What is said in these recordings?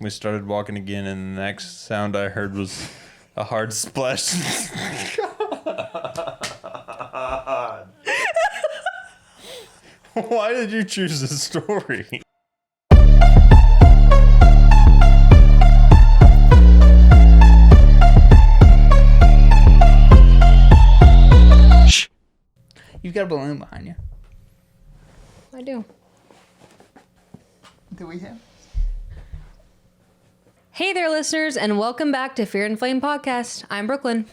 We started walking again, and the next sound I heard was a hard splash. God. Why did you choose this story? You've got a balloon behind you. I do. Do we have? Hey there, listeners, and welcome back to Fear and Flame Podcast. I'm Brooklyn.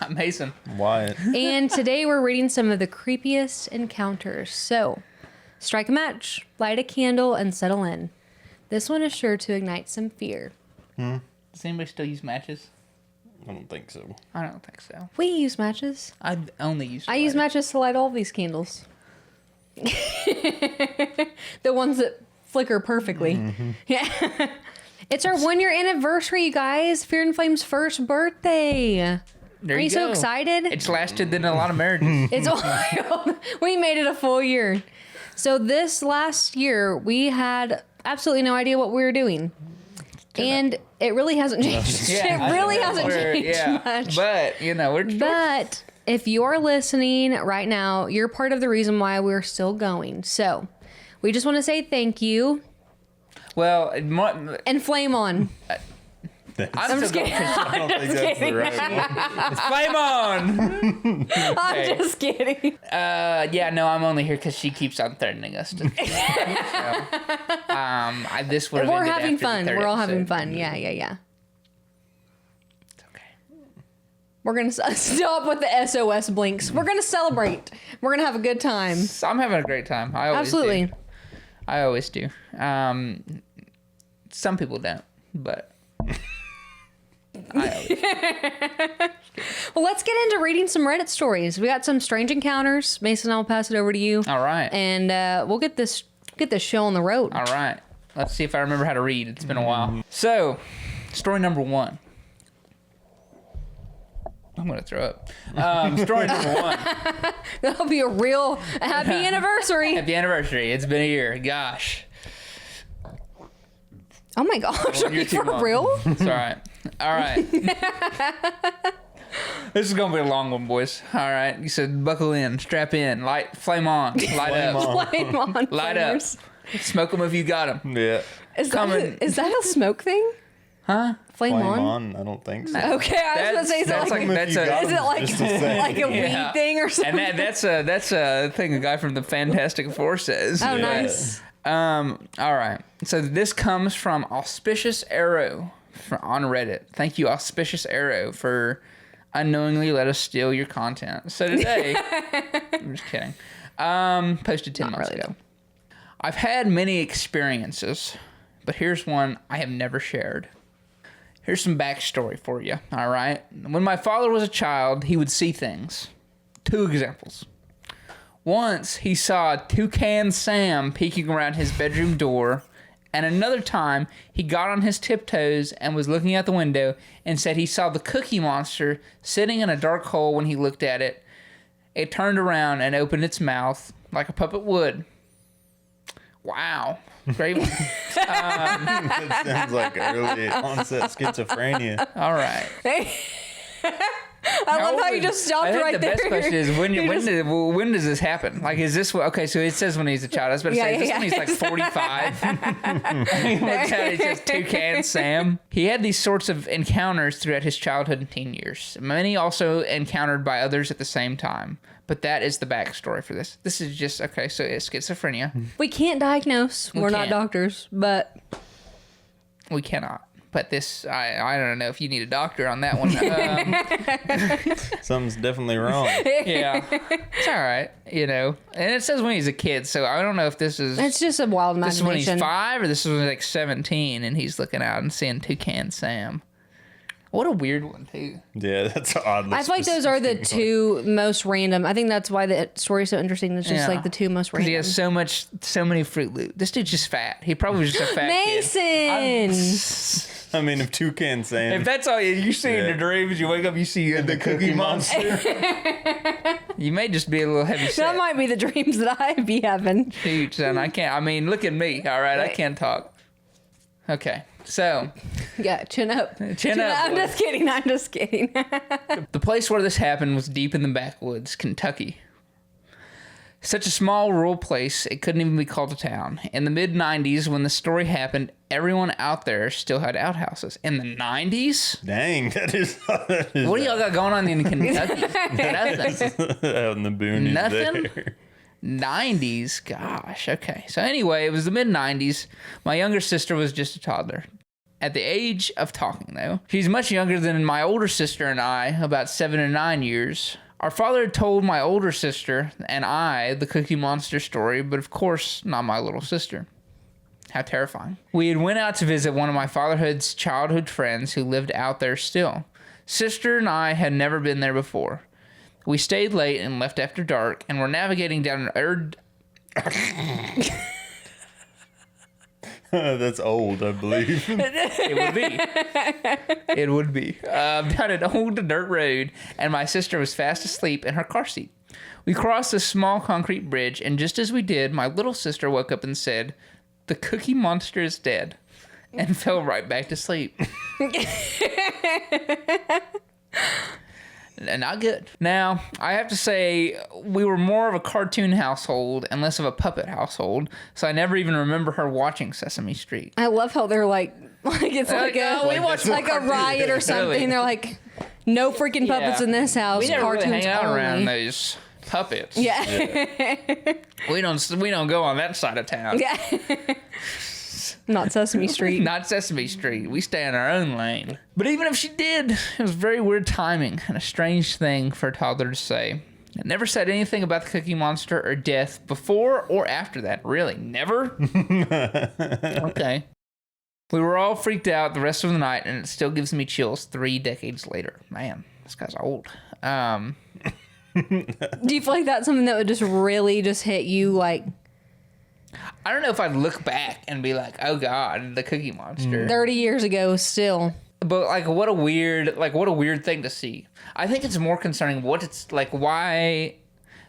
I'm Mason. Wyatt. And today we're reading some of the creepiest encounters. So, strike a match, light a candle, and settle in. This one is sure to ignite some fear. Does anybody still use matches? I don't think so. I don't think so. We use matches. I only use. I use matches to light all these candles. The ones that flicker perfectly. Mm-hmm. Yeah. It's our 1-year anniversary, you guys. Fear and Flame's first birthday. There Are you so excited? It's lasted than a lot of marriages. It's wild. We made it a full year. So this last year, we had absolutely no idea what we were doing. And it really hasn't changed. Yeah, it really hasn't changed much. But, you know, But if you're listening right now, you're part of the reason why we're still going. So we just want to say thank you. Well, and flame on. I'm just kidding. I don't think that's the right one. Flame on! I'm just kidding. Yeah, no, I'm only here because she keeps on threatening us. This would have We're ended having after fun. the third We're all having episode. fun. Yeah. It's okay. We're going to stop with the SOS blinks. We're going to celebrate. We're going to have a good time. So I'm having a great time. I always Absolutely. do. I always do. Some people don't, but I always do. Well, let's get into reading some Reddit stories. We got some strange encounters. Mason, I'll pass it over to you. All right. And we'll get this show on the road. All right. Let's see if I remember how to read. It's been a while. So, story number 1. I'm going to throw up. Story number 1. That'll be a real happy anniversary. Happy anniversary. It's been a year. Gosh. Oh my gosh, are you too for long. real? It's all right. All right. This is going to be a long one, boys. All right. You said buckle in, strap in, flame on, light up. Flame on. Light up. Smoke them if you got them. Yeah. Is that a smoke thing? Huh? Flame Flame on? on? I don't think so. Okay, I was going to say, is it like a weed thing or something? And that's a thing a guy from the Fantastic Four says. Oh, nice. All right. So this comes from Auspicious Arrow on Reddit. Thank you, Auspicious Arrow, for unknowingly let us steal your content. So today, I'm just kidding. Posted 10 months ago. I've had many experiences, but here's one I have never shared. Here's some backstory for you, all right? When my father was a child, he would see things. 2 examples. Once, he saw Toucan Sam peeking around his bedroom door, and another time, he got on his tiptoes and was looking out the window and said he saw the Cookie Monster sitting in a dark hole when he looked at it. It turned around and opened its mouth like a puppet would. Wow. Great one. That sounds like early onset schizophrenia. All right. I love how you just stopped right there. The best question is when does this happen? Like, is this okay? So it says when he's a child. I was about to say, is this when he's like 45? He looks at it, it says Toucan Sam. He had these sorts of encounters throughout his childhood and teen years. Many also encountered by others at the same time. But that is the backstory for this. This is just okay. So it's schizophrenia. We can't diagnose. We're not doctors, but we cannot. But this, I don't know if you need a doctor on that one. Something's definitely wrong. Yeah. It's all right, you know. And it says when he's a kid, so I don't know if this is... It's just a wild imagination. This is when he's 5 or this is when he's like 17 and he's looking out and seeing Toucan Sam. What a weird one, too. Yeah, that's oddly I feel like those are the 2 most random. I think that's why the story's so interesting. It's just like the 2 most random. He has so many Fruit Loops. This dude's just fat. He probably was just a fat Mason! I mean, if Toucan Sam... If that's all you see in your dreams, you wake up, you see the Cookie Monster. You may just be a little heavy set. That might be the dreams that I be having. Shoot, son, I can't. I mean, look at me, all right? I can't talk. Okay. So, Yeah, chin up. Chin up, I'm boy. just kidding. I'm just kidding. the place where this happened was deep in the backwoods, Kentucky. Such a small rural place, it couldn't even be called a town. In the mid-90s, when the story happened, everyone out there still had outhouses. In the 90s? Dang, that is What do y'all got going on in Kentucky? Nothing. out in the boonies Nothing? there. 90s? Gosh, okay. So anyway, it was the mid-90s. My younger sister was just a toddler. At the age of talking, though. She's much younger than my older sister and I, about 7 or 9 years. Our father had told my older sister and I the Cookie Monster story, but of course, not my little sister. How terrifying. We had went out to visit one of my fatherhood's childhood friends who lived out there still. Sister and I had never been there before. We stayed late and left after dark, and were navigating down an That's old, I believe. It would be. Down an old dirt road, and my sister was fast asleep in her car seat. We crossed a small concrete bridge, and just as we did, my little sister woke up and said, "The Cookie Monster is dead," and fell right back to sleep. Not good. Now, I have to say, we were more of a cartoon household and less of a puppet household, so I never even remember her watching Sesame Street. I love how they're like it's like "No, we a watch like a riot or something. Really? They're like, no freaking puppets Yeah. in this house. We never really Cartoons hang out only. around those puppets. Yeah. We don't go on that side of town. Yeah. Not Sesame Street. Not Sesame Street. We stay in our own lane. But even if she did, it was very weird timing and a strange thing for a toddler to say. It never said anything about the Cookie Monster or death before or after that. Really? Never? Okay. We were all freaked out the rest of the night, and it still gives me chills 3 decades later. Man, this guy's old. Do you feel like that's something that would just really just hit you like I don't know if I'd look back and be like, oh God, the Cookie Monster. 30 years ago still? But like, what a weird thing to see. I think it's more concerning what it's like. Why?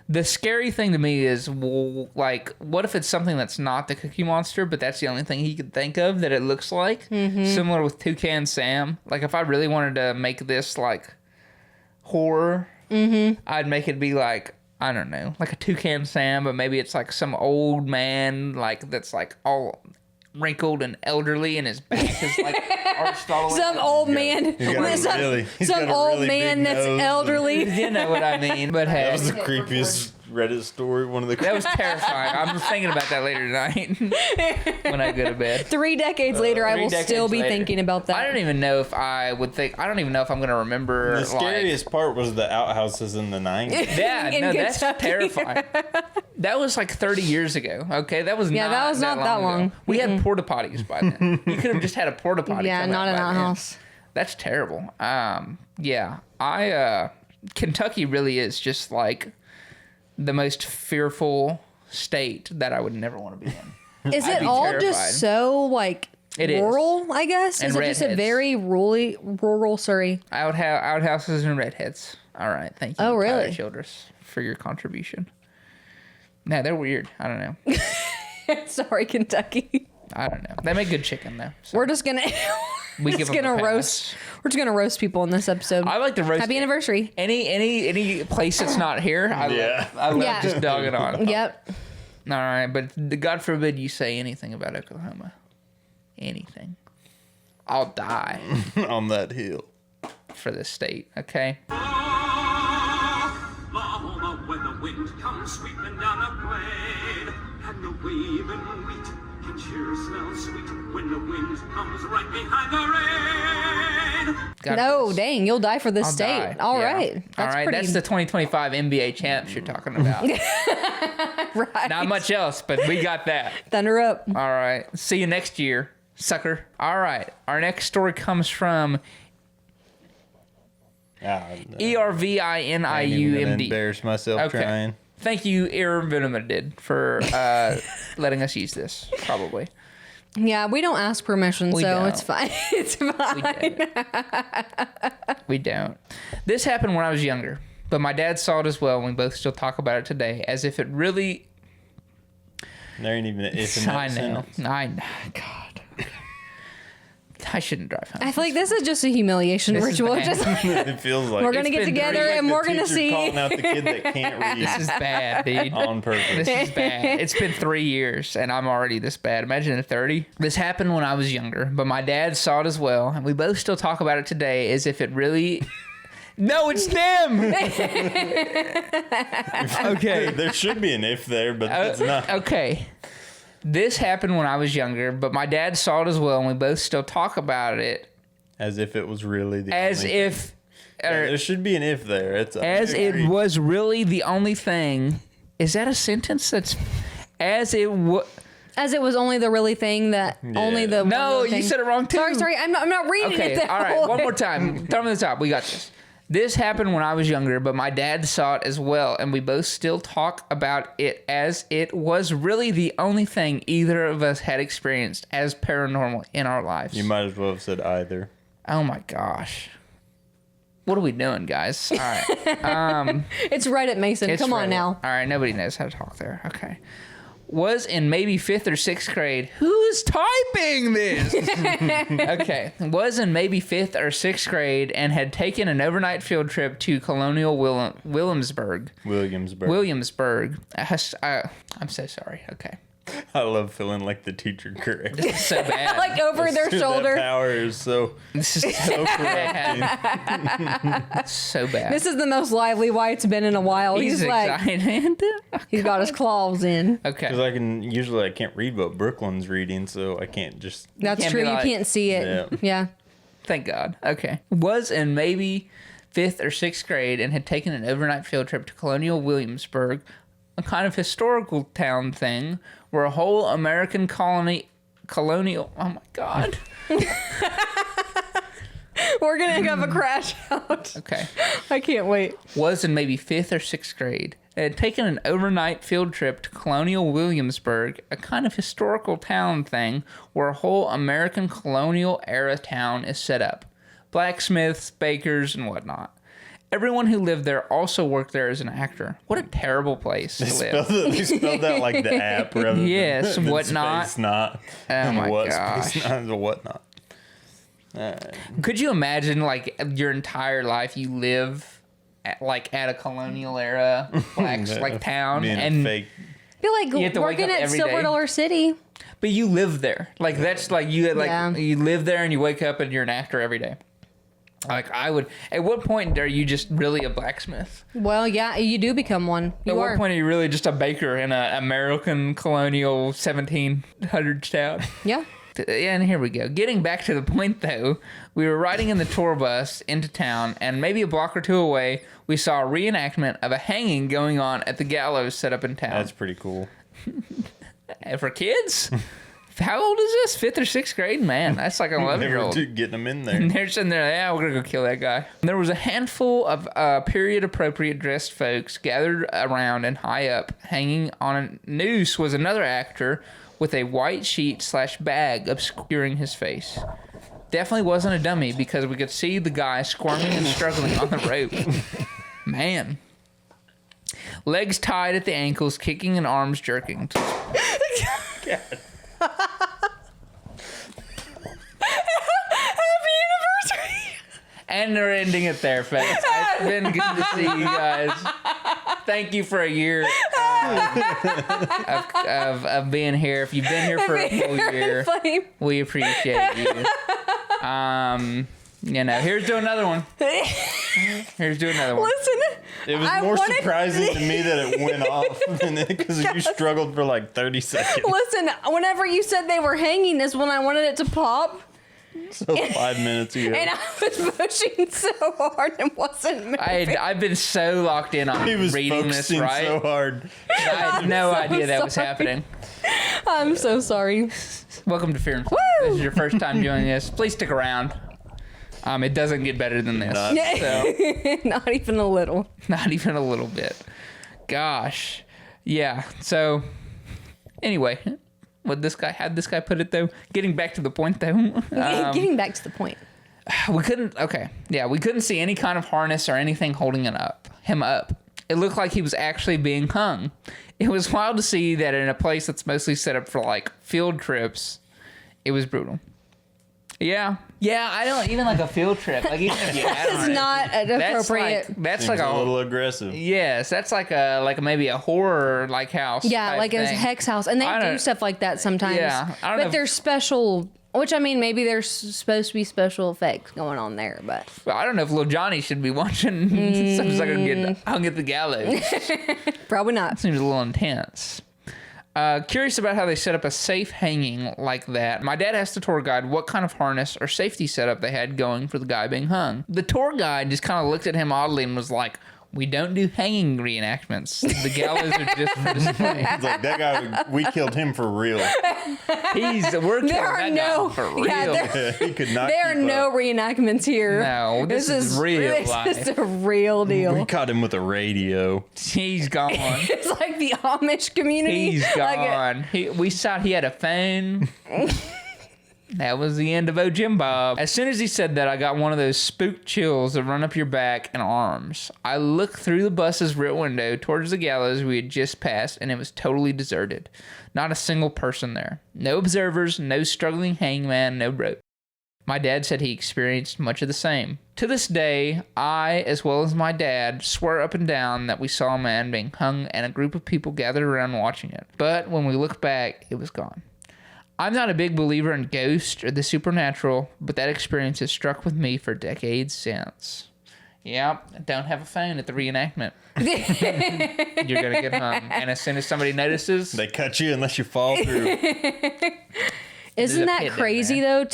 The scary thing to me is, well, like, what if it's something that's not the Cookie Monster, but that's the only thing he could think of that it looks like? Mm-hmm. Similar with Toucan Sam. Like, if I really wanted to make this like horror, I'd make it be like, I don't know, like a Toucan Sam, but maybe it's like some old man, like that's like all wrinkled and elderly, and his back is like arched all the way. Some old man. Some old man that's elderly. You know what I mean? But hey, That was the creepiest Reddit story. One of the that was terrifying. I'm thinking about that later tonight when I go to bed. 3 decades later, I will still be thinking about that. I don't even know if I would think. I don't even know if I'm gonna remember. The scariest part was the outhouses in the 90s. Yeah, in no, that's Kentucky. terrifying. That was like 30 years ago. Okay, that was Yeah, not that was not that long. ago. We had porta potties by then. You could have just had a porta potty. Yeah, come not out an by then. outhouse. That's terrible. Yeah, Kentucky really is just like the most fearful state that I would never want to be in. Is I'd it be all terrified. just so like It is. rural, I guess? And Is it just a redheads. very rural Surrey? Outhouses and redheads. All right, thank you. Oh, really? Tyler Childress, for your contribution. Nah, they're weird. I don't know. Sorry, Kentucky. I don't know. They make good chicken though. So We're just gonna we give just them a gonna pass. roast. We're just gonna roast people in this episode. I like to roast. Happy anniversary. Any place that's not here. Yeah. I love Yeah. just dogging on. Yep. All right, but God forbid you say anything about Oklahoma. Anything. I'll die On that hill. for this state, okay? Oklahoma, where the wind comes sweeping down a blade, and the waving wheat can sure smell sweet when the wind comes right behind the rain. God No, bless. dang, you'll die for this I'll state. die. All Yeah. right. All That's right, pretty. that's the 2025 NBA champs you're talking about. right. Not much else, but we got that. Thunder up. All right. See you next year, sucker. All right. Our next story comes from I ERVINIUMD. embarrass myself Okay. trying. Thank you, Irvinimidid, for letting us use this, probably. Yeah, we don't ask permission, We so don't. it's fine. It's fine. We don't. We don't. This happened when I was younger, but my dad saw it as well, and we both still talk about it today, as if it really... There ain't even an if in that I know. sentence. God. I shouldn't drive home. I feel like this is just a humiliation This is ritual. bad. Just It feels like we're gonna It's get been together three, and the we're gonna teacher see. calling out the kid that can't read This is bad, dude. on purpose. This is bad. It's been 3 years and I'm already this bad. Imagine at 30. This happened when I was younger, but my dad saw it as well, and we both still talk about it today as if it really. No, it's them. Okay. There should be an if there, but it's not. Okay. This happened when I was younger, but my dad saw it as well, and we both still talk about it As if it was really the as only if. Yeah, there should be an if there. It's As it was really the only thing. Is that a sentence that's as it was? As it was only the really thing that only the one No, really you thing. said it wrong too. Sorry. I'm not reading Okay, it that all right. One way. more time. Throw me the top. We got this. This happened when I was younger, but my dad saw it as well, and we both still talk about it as it was really the only thing either of us had experienced as paranormal in our lives. You might as well have said either. Oh my gosh. What are we doing, guys? All right. It's Reddit, Mason. It's Come on Reddit. now. All right, nobody knows how to talk there. Okay. Was in maybe 5th or 6th grade. Who's typing this? Okay. Was in maybe 5th or 6th grade and had taken an overnight field trip to Colonial Williamsburg. Williamsburg. I'm so sorry. Okay. I love feeling like the teacher correct. This is so bad. Like over their shoulder. That power is so This is so bad. So bad. This is the most lively Wyatt's been in a while. He's like, excited. he's got his claws in. Okay. because I can't read what Brooklyn's reading, so I can't just. That's can't true. be You like- can't see it. Yeah. Thank God. Okay. Was in maybe 5th or 6th grade and had taken an overnight field trip to Colonial Williamsburg, a kind of historical town thing where a whole American colonial. Oh my God. We're going to have a crash out. Okay. I can't wait. Was in maybe 5th or 6th grade and had taken an overnight field trip to Colonial Williamsburg, a kind of historical town thing where a whole American colonial era town is set up. Blacksmiths, bakers, and whatnot. Everyone who lived there also worked there as an actor. What a terrible place to live. They spelled that like the app rather Yes, than whatnot. space not. Oh And my what gosh. Space not and whatnot. Could you imagine, like, your entire life you live at a colonial era like town, Being and a fake. I feel like have to wake working up at every Silver day. Dollar City. but you live there? Like, that's like you Yeah. you live there and you wake up and you're an actor every day. Like, I would. At what point are you just really a blacksmith? Well, yeah, you do become one. At You what are. point are you really just a baker in an American colonial 1700s town? Yeah. And here we go. Getting back to the point, though, we were riding in the tour bus into town, and maybe a block or two away, we saw a reenactment of a hanging going on at the gallows set up in town. That's pretty cool. For kids? How old is this? 5th or 6th grade? Man, that's like an They 11-year-old. were getting them in there. And they're sitting there, yeah, we're going to go kill that guy. There was a handful of period-appropriate dressed folks gathered around and high up. Hanging on a noose was another actor with a white sheet/bag obscuring his face. Definitely wasn't a dummy because we could see the guy squirming and struggling on the rope. Man. Legs tied at the ankles, kicking and arms jerking. Happy anniversary! And they're ending it there, folks. It's been good to see you guys. Thank you for a year of being here. If you've been here for a full year, we appreciate you. Here's to another one. Here's to another one. Listen, It was I more wanted- surprising to me that it went off because you struggled for like 30 seconds. listen, whenever you said they were hanging is when I wanted it to pop. So 5 minutes ago. And I was pushing so hard and wasn't moving. I've been so locked in on He was reading this focusing right. so hard. I had no idea that was sorry. happening. I'm so sorry. Welcome to Fear and Fun. This is your first time joining us. Please stick around. It doesn't get better than this. Not- So, Not even a little. not even a little bit. Gosh. Yeah. So, anyway, how'd this guy put it, though? Getting back to the point, though. Getting back to the point. We couldn't see any kind of harness or anything holding him up. It looked like he was actually being hung. It was wild to see that in a place that's mostly set up for like field trips. It was brutal. Yeah. Yeah, I don't even like a field trip. Like even if you add It's on it, not appropriate. That's Seems like a little aggressive. yes, that's like maybe a horror like house. Yeah, type like a thing. hex house, and I they do don't- stuff like that sometimes. Yeah, I don't know but if- there's special. Which I mean, maybe there's supposed to be special effects going on there, but Well, I don't know if little Johnny should be watching some sucker get hung at the gallows. probably not. Seems a little intense. Curious about how they set up a safe hanging like that. My dad asked the tour guide what kind of harness or safety setup they had going for the guy being hung. The tour guide just kind of looked at him oddly and was like, "We don't do hanging reenactments. The gallows are just for display." It's like that guy. We killed him for real. We're killing There are that no guy for real. yeah, He could not. there are keep no up. reenactments here. No, this is real This life. is a real We deal. caught him with a radio. He's gone. It's like the Amish community. He's Like gone. We saw he had a phone. That was the end of O Jim Bob. As soon as he said that, I got one of those spook chills that run up your back and arms. I looked through the bus's rear window towards the gallows we had just passed, and it was totally deserted. Not a single person there. No observers, no struggling hangman, no rope. My dad said he experienced much of the same. To this day, I, as well as my dad, swear up and down that we saw a man being hung and a group of people gathered around watching it. But when we look back, it was gone. I'm not a big believer in ghosts or the supernatural, but that experience has struck with me for decades since. Yep, don't have a phone at the reenactment. You're going to get hung. And as soon as somebody notices, They cut you unless you fall through. Isn't a that pit in crazy though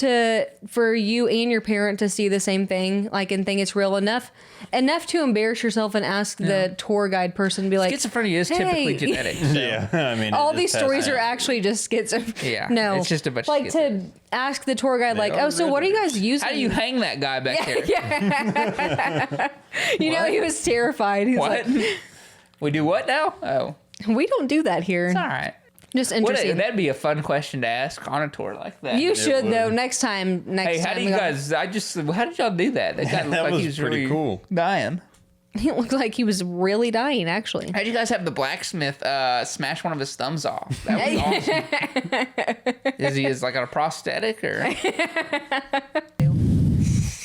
for you and your parent to see the same thing, like and think it's real enough to embarrass yourself and ask the tour guide person to be like, schizophrenia is typically "Hey." genetic. Yeah, I mean, all it these just stories has are to- actually just schizo. Yeah, no, it's just a bunch of like to ask the tour guide, like, are oh, so what are you guys using? How do you hang that guy back there? You know, he was terrified. He's What? like, We do what now? Oh, we don't do that here. it's all right. Just interesting. That'd be a fun question to ask on a tour like that. You should would. though. Next time. Hey, how do we you go- guys? How did y'all do that? That guy looked That like was he was pretty really cool. dying. He looked like he was really dying. Actually. How'd you guys have the blacksmith smash one of his thumbs off? That was awesome. Is he like on a prosthetic or?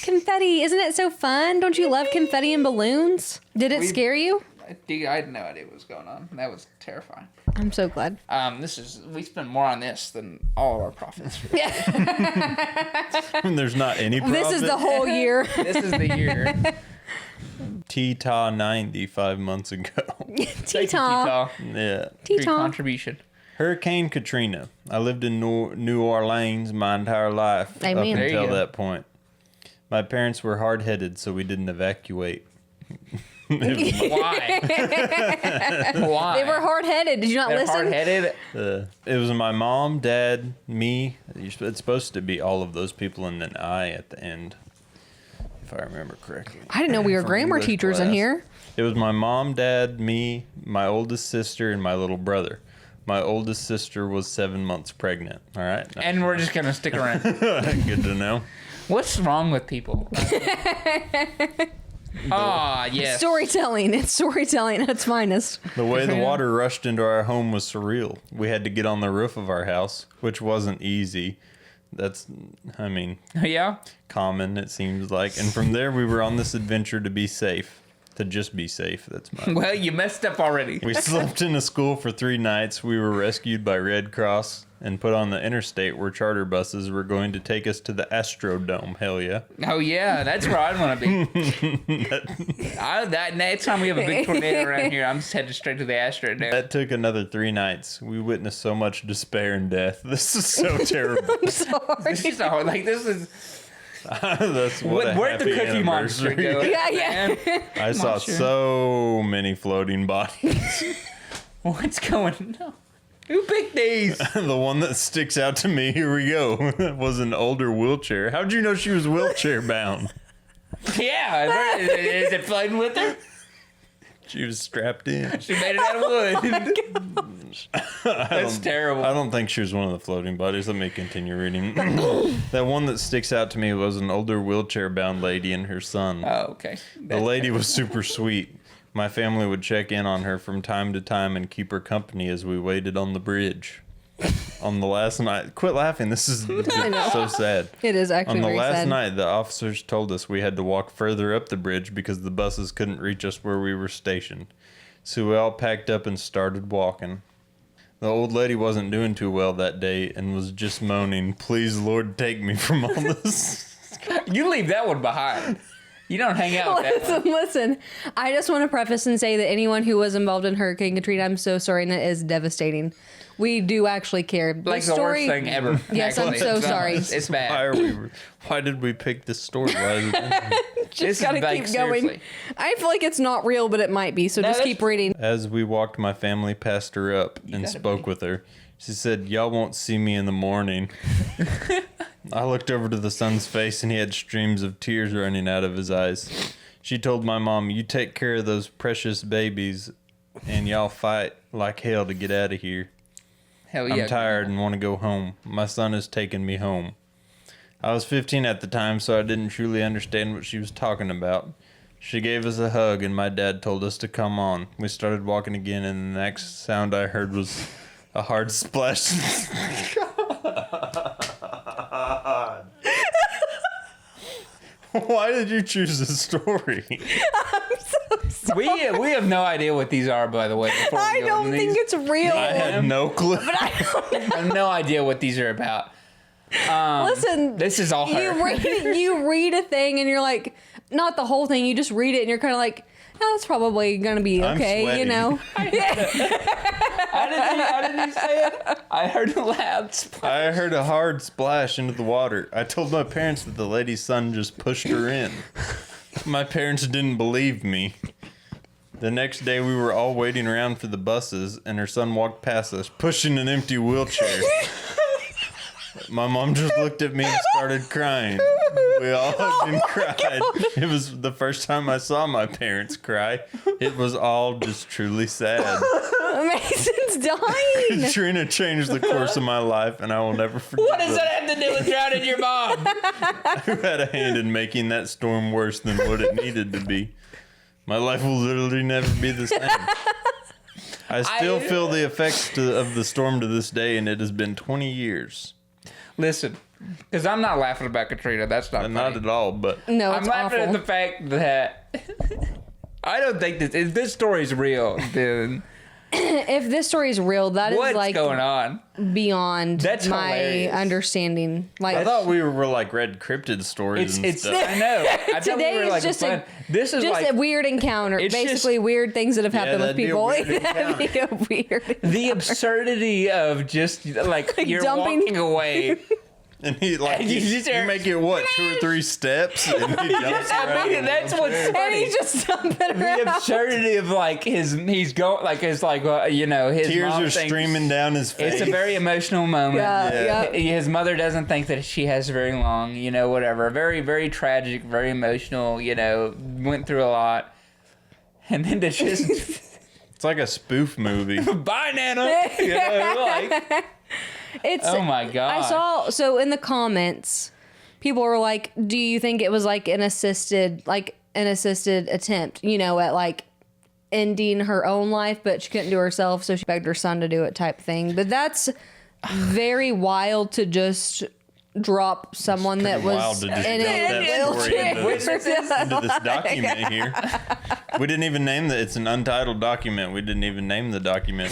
Confetti, isn't it so fun? Don't you love confetti and balloons? Did it scare you? I had no idea what was going on. That was terrifying. I'm so glad. We spend more on this than all of our profits. There's not any profit. This is the whole year. This is the year. T-Ta 90 5 months ago. Thank you, T-Taw. Tita, Yeah. for your T-Taw. contribution. Hurricane Katrina. I lived in New Orleans my entire life Amen. up There you until go. that point. My parents were hard-headed, so we didn't evacuate. Why? Why? They were hard headed. Did you not They're listen? hard-headed. It was my mom, dad, me. It's supposed to be all of those people and then I at the end, if I remember correctly. I didn't know we were From grammar English teachers in class. here. It was my mom, dad, me, my oldest sister, and my little brother. My oldest sister was 7 months pregnant. All right. And we're just gonna stick around. Good to know. What's wrong with people? Yes. Storytelling. It's storytelling at its finest. The way the water rushed into our home was surreal. We had to get on the roof of our house, which wasn't easy. That's, Yeah. common, it seems like. And from there, we were on this adventure to be safe. To just be safe. That's my. Well, you messed up already. We slept in a school for 3 nights. We were rescued by Red Cross and put on the interstate where charter buses were going to take us to the Astrodome. Hell yeah. Oh yeah, that's where I'd want to be. Next time we have a big tornado around here, I'm just headed straight to the Astrodome. That took another 3 nights. We witnessed so much despair and death. This is so terrible. I'm sorry. This is all, like this is. That's what a Where'd the happy Cookie Monster anniversary. go? Yeah. I saw Monster. so many floating bodies. What's going on? Who picked these? The one that sticks out to me, here we go, was an older wheelchair. How'd you know she was wheelchair bound? Yeah, is it floating with her? She was strapped in. She made it out of wood. That's terrible. I don't think she was one of the floating bodies. Let me continue reading. That one that sticks out to me was an older wheelchair bound lady and her son. Oh, okay. The lady was super sweet. My family would check in on her from time to time and keep her company as we waited on the bridge. On the last night, quit laughing. This is so sad. It is actually On the very last sad. night, the officers told us we had to walk further up the bridge because the buses couldn't reach us where we were stationed. So we all packed up and started walking. The old lady wasn't doing too well that day and was just moaning, "Please, Lord, take me from all this." You leave that one behind. You don't hang out with that one. Listen. I just want to preface and say that anyone who was involved in Hurricane Katrina, I'm so sorry, and it is devastating. We do actually care. Like the worst thing ever. Yes, I'm actually. so sorry. It's bad. Why did we pick this story? Why is it Just gotta like, keep going. seriously. I feel like it's not real, but it might be. So No, just that's- keep reading. As we walked, my family passed her up and gotta spoke with her. She said, "Y'all won't see me in the morning." I looked over to the son's face and he had streams of tears running out of his eyes. She told my mom, "You take care of those precious babies and y'all fight like hell to get out of here. Hell yeah. I'm tired and want to go home. My son is taking me home." I was 15 at the time, so I didn't truly understand what she was talking about. She gave us a hug and my dad told us to come on. We started walking again and the next sound I heard was a hard splash. Why did you choose this story? We have no idea what these are, by the way. before we I go don't into think these. it's real. I had no clue. I have no idea what these are about. Listen, This is all her. you read a thing and you're like, not the whole thing. You just read it and you're kind of like, oh, that's probably gonna be I'm okay, sweating. you know. How did he say it? I heard a loud splash. I heard a hard splash into the water. I told my parents that the lady's son just pushed her in. My parents didn't believe me. The next day we were all waiting around for the buses and her son walked past us pushing an empty wheelchair. My mom just looked at me and started crying. We all hugged and cried. It was the first time I saw my parents cry. It was all just truly sad. Mason's dying. Katrina changed the course of my life, and I will never forget. What does that have to do with drowning your mom? Who had a hand in making that storm worse than what it needed to be. My life will literally never be the same. I still feel the effects of the storm to this day, and it has been 20 years. Listen, because I'm not laughing about Katrina. That's not funny. Not at all, but No, I'm it's laughing awful. at the fact that I don't think if this story's real, then If this story is real, that is what's like going on? beyond That's my hilarious. understanding. Like I thought we were like red cryptid stories and It's stuff. I know. I thought today we were is like just fun. This is just like a weird encounter. It's Basically, just- weird things that have happened with that'd be a people. weird That'd be a weird. the absurdity of just like you're dumping- walking away. And he like And you you, just hear- make it what 2 or 3 steps, and he jumps around. I mean, that's what's And funny. he's just dumping The around. absurdity of like he's going like his like you know his Tears mom are thinks- streaming down his face. It's a very emotional moment. Yeah. His mother doesn't think that she has very long, you know, whatever. Very, very tragic, very emotional, you know, went through a lot. And then to just, It's like a spoof movie. bye, Nana. You know, like, It's. oh my God. I saw so in the comments, people were like, "Do you think it was like an assisted attempt? You know, at like ending her own life, but she couldn't do it herself, so she begged her son to do it, type thing." But that's very wild to just drop someone that Pretty was wild to just in dump a that story wheelchair. into this document here. We didn't even name it's an untitled document. We didn't even name the document.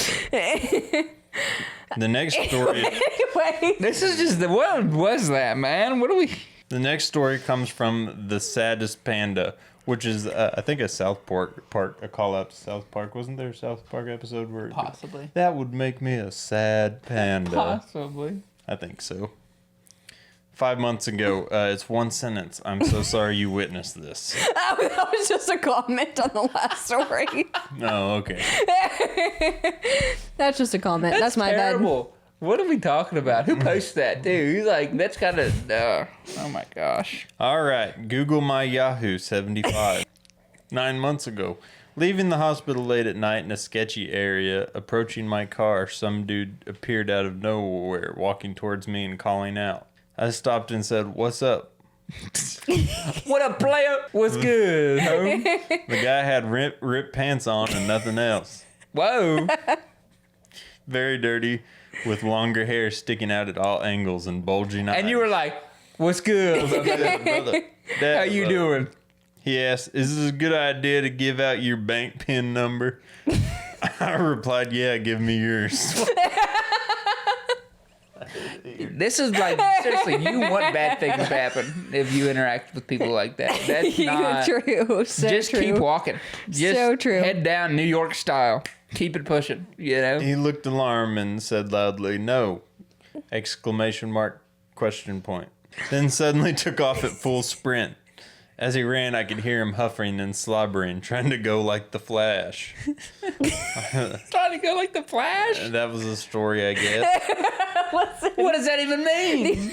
The next story. Anyway, This is just what was that, man? What do we? The next story comes from The Saddest Panda, which is, I think, a South Park, a call out to South Park. Wasn't there a South Park episode where Possibly. that would make me a sad panda? Possibly. I think so. 5 months ago, it's one sentence. I'm so sorry you witnessed this. that was just a comment on the last story. Oh, okay. That's just a comment. That's my terrible. What are we talking about? Who posted that, dude? He's like, that's kind of. Oh my gosh. All right. Google my Yahoo 75. 9 months ago. Leaving the hospital late at night in a sketchy area, approaching my car, some dude appeared out of nowhere, walking towards me and calling out. I stopped and said, "What's up?" What up, player? What's good, home? The guy had ripped pants on and nothing else. Whoa. very dirty, with longer hair sticking out at all angles and bulging eyes. And you were like, "What's good? brother, How you doing?" He asked, "Is this a good idea to give out your bank PIN number?" I replied, "Yeah, give me yours." This is like, seriously, you want bad things to happen if you interact with people like that. That's not True. So just true. keep walking. Just So true. head down New York style. Keep it pushing, you know? He looked alarmed and said loudly, "No!" Exclamation mark, question point. Then suddenly took off at full sprint. As he ran, I could hear him huffing and slobbering, trying to go like the Flash. Trying to go like the Flash? That was a story, I guess. What does that even mean?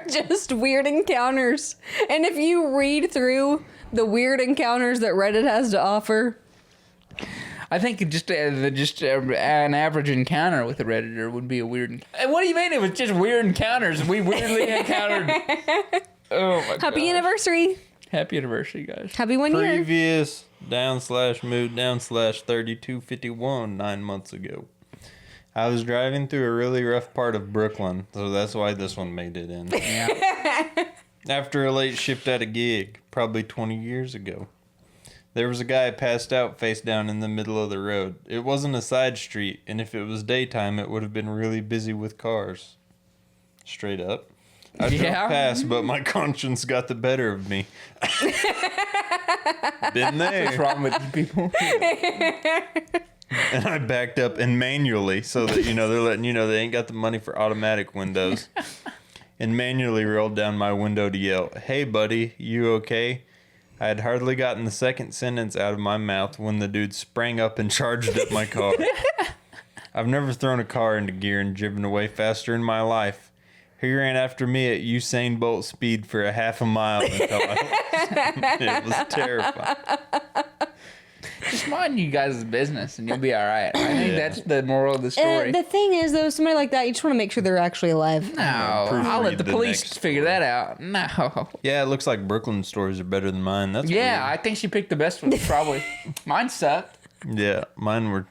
Just weird encounters. And if you read through the weird encounters that Reddit has to offer, I think an average encounter with a Redditor would be a weird. What do you mean? It was just weird encounters. We weirdly encountered. Oh my god! happy anniversary. Happy anniversary, guys. Happy 1 year. Previous /mood/3251 9 months ago. I was driving through a really rough part of Brooklyn, so that's why this one made it in. Yeah. After a late shift at a gig, probably 20 years ago. There was a guy passed out face down in the middle of the road. It wasn't a side street, and if it was daytime, it would have been really busy with cars. Straight up. I drove past, but my conscience got the better of me. Been there. What's wrong with you people? And I backed up and manually, so that, they're letting you know they ain't got the money for automatic windows. And manually rolled down my window to yell, "Hey, buddy, you okay?" I had hardly gotten the second sentence out of my mouth when the dude sprang up and charged at my car. I've never thrown a car into gear and driven away faster in my life. He ran after me at Usain Bolt speed for a half a mile until it was terrifying. Just mind you guys' business and you'll be all right. I think that's the moral of the story. The thing is, though, somebody like that, you just want to make sure they're actually alive. No, I'll let the the police next figure that out. No. Yeah, it looks like Brooklyn stories are better than mine. That's Yeah, weird. I think she picked the best one, probably. Mine sucked. Yeah, mine were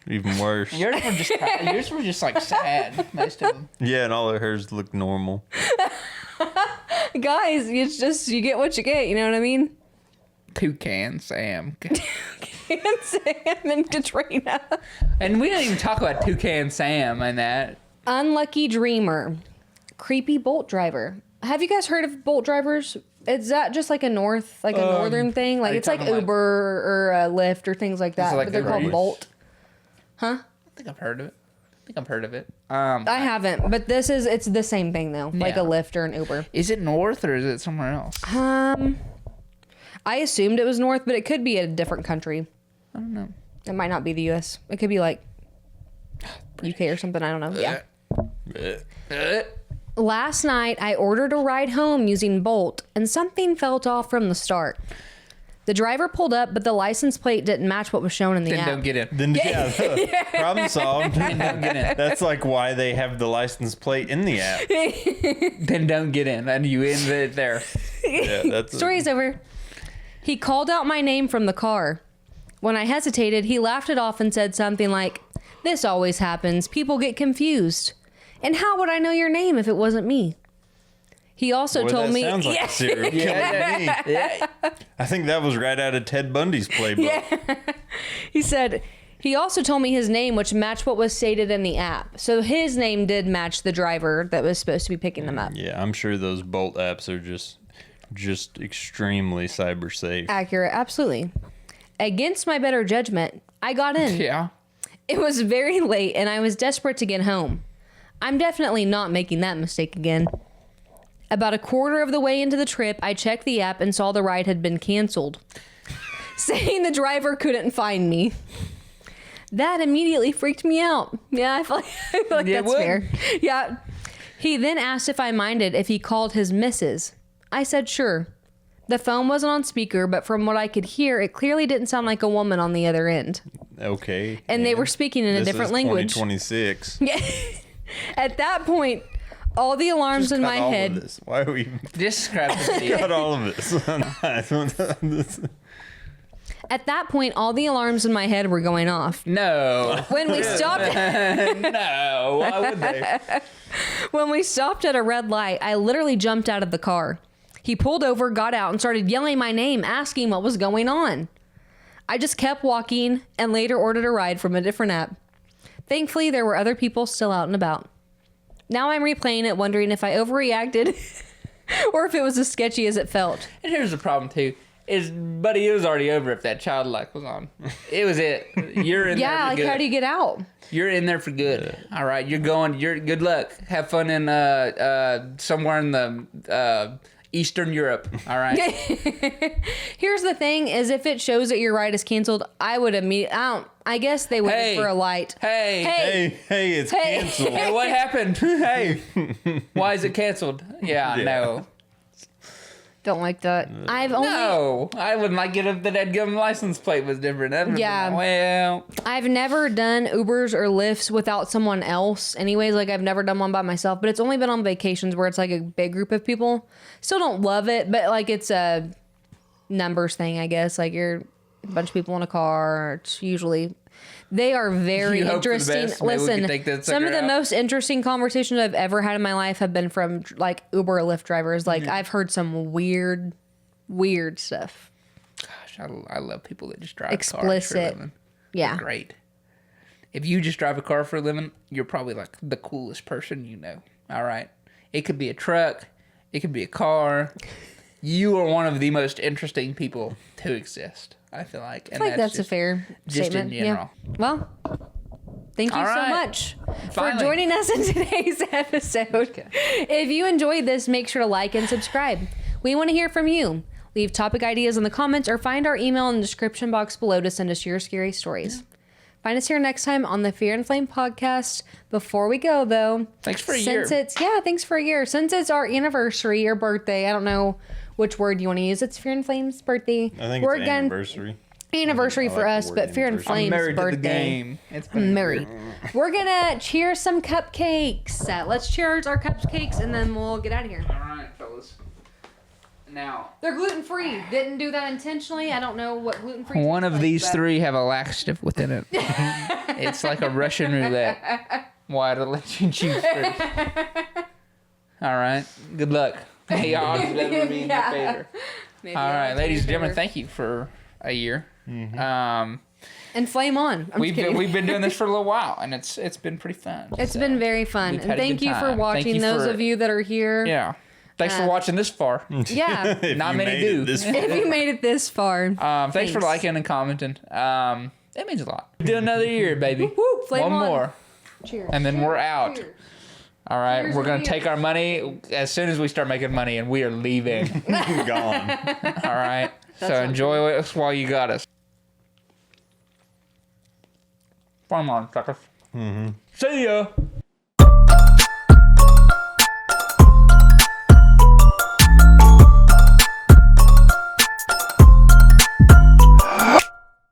even worse. Yours were just like sad, most of them. Yeah, and all of hers looked normal. Guys, it's just, you get what you get, you know what I mean? Toucan Sam. And Sam and Katrina. And we didn't even talk about Toucan Sam and that. Unlucky Dreamer. Creepy Bolt Driver. Have you guys heard of Bolt drivers? Is that just like a northern thing? Like, you it's like talking Uber or Lyft or things like that, like but they're called Uber? Bolt. I think I've heard of it. I haven't, but it's the same thing though, like a Yeah. Lyft or an Uber. Is it north or is it somewhere else? I assumed it was north, but it could be a different country. I don't know. It might not be the U.S. It could be like UK or something. I don't know. Yeah. Last night, I ordered a ride home using Bolt, and something felt off from the start. The driver pulled up, but the license plate didn't match what was shown in the Then app. don't get in. Then problem solved. Then don't get in. That's like why they have the license plate in the app. Then don't get in. And you end it there. Yeah, that's Story's over. He called out my name from the car. When I hesitated, he laughed it off and said something like, "This always happens. People get confused. And how would I know your name if it wasn't me?" He also Boy, told that me... sounds like a serial killer to me. Yeah. I think that was right out of Ted Bundy's playbook. He said, he also told me his name, which matched what was stated in the app. So his name did match the driver that was supposed to be picking them up. Yeah, I'm sure those Bolt apps are just extremely cyber safe. Accurate, absolutely. Against my better judgment, I got in. Yeah. It was very late and I was desperate to get home. I'm definitely not making that mistake again. About a quarter of the way into the trip, I checked the app and saw the ride had been canceled, saying the driver couldn't find me. That immediately freaked me out. Yeah, I feel like Yeah, it that's would. fair. Yeah. He then asked if I minded if he called his missus. I said sure. The phone wasn't on speaker, but from what I could hear, it clearly didn't sound like a woman on the other end. Okay. And they were speaking in a different language. 2026. Yeah. At that point, all the alarms in my Cut all head... of this. Why are we Describe the video. cut all of this? At that point, all the alarms in my head were going off. No. When we stopped, No. Why would they? when we stopped at a red light, I literally jumped out of the car. He pulled over, got out, and started yelling my name, asking what was going on. I just kept walking and later ordered a ride from a different app. Thankfully, there were other people still out and about. Now I'm replaying it, wondering if I overreacted or if it was as sketchy as it felt. And here's the problem too. Buddy, it was already over if that child light was on. It was it. You're in there Yeah, for like good. how do you get out? You're in there for good. All right, you're good luck. Have fun in somewhere in the Eastern Europe. All right. Here's the thing: is if it shows that your ride is canceled, I would immediately. I guess they would Hey. for a light. Hey. Hey, it's canceled. Hey, what happened? Hey. Why is it canceled? Yeah, no. Don't like that. I've only. No. I wouldn't like it if the deadgum license plate was different. That would've been Yeah. like, well, I've never done Ubers or Lyfts without someone else. Anyways, like I've never done one by myself, but it's only been on vacations where it's like a big group of people. Still don't love it, but like it's a numbers thing, I guess. Like you're a bunch of people in a car. It's usually they are very You hope for the interesting. best. Maybe we Listen, can take that some of sucker the out. most interesting conversations I've ever had in my life have been from like Uber or Lyft drivers. Like I've heard some weird stuff. gosh, I love people that just drive Explicit. cars for a living. Yeah. Great. If you just drive a car for a living, you're probably like the coolest person you know. All right. It could be a truck. It could be a car. You are one of the most interesting people to exist, I feel like. I feel like that's a fair just statement. in general. Yeah. Well, thank you All so right. much Finally. for joining us in today's episode. If you enjoyed this, make sure to like and subscribe. We want to hear from you. Leave topic ideas in the comments or find our email in the description box below to send us your scary stories. Find us here next time on the Fear and Flame podcast. Before we go, though, Thanks for a year. Thanks for a year. Since it's our anniversary or birthday, I don't know which word you want to use. It's Fear and Flame's birthday. I think it's anniversary. Anniversary I for like us, the word but Fear and anniversary. Flame's Married birthday. to the game. It's been Married. We're gonna cheer some cupcakes. Let's cheers our cupcakes and then we'll get out of here. All right, fellas. Now, They're gluten free. Didn't do that intentionally. I don't know what gluten free. one of these three have a laxative within it. It's like a Russian roulette. Why to let you choose first? All right. Good luck. May odds never be in your favor. All right, ladies and gentlemen, thank you for a year. And flame on. I'm We've just kidding. been doing this for a little while, and it's been pretty fun. It's So, been very fun. we've And had a thank good you for time. watching. Thank you Those for- of you that are here. Yeah. Thanks for watching this far. Yeah. If Not you many made do. it this If you made it this far. Thanks for liking and commenting. It means a lot. Do another year, baby. Woo, flame One on. more, Cheers. and then we're out. Cheers. All right, Cheers we're gonna to take you. our money as soon as we start making money, and we are leaving. gone. All right, so not enjoy us while you got us. Farm on, suckers. See ya.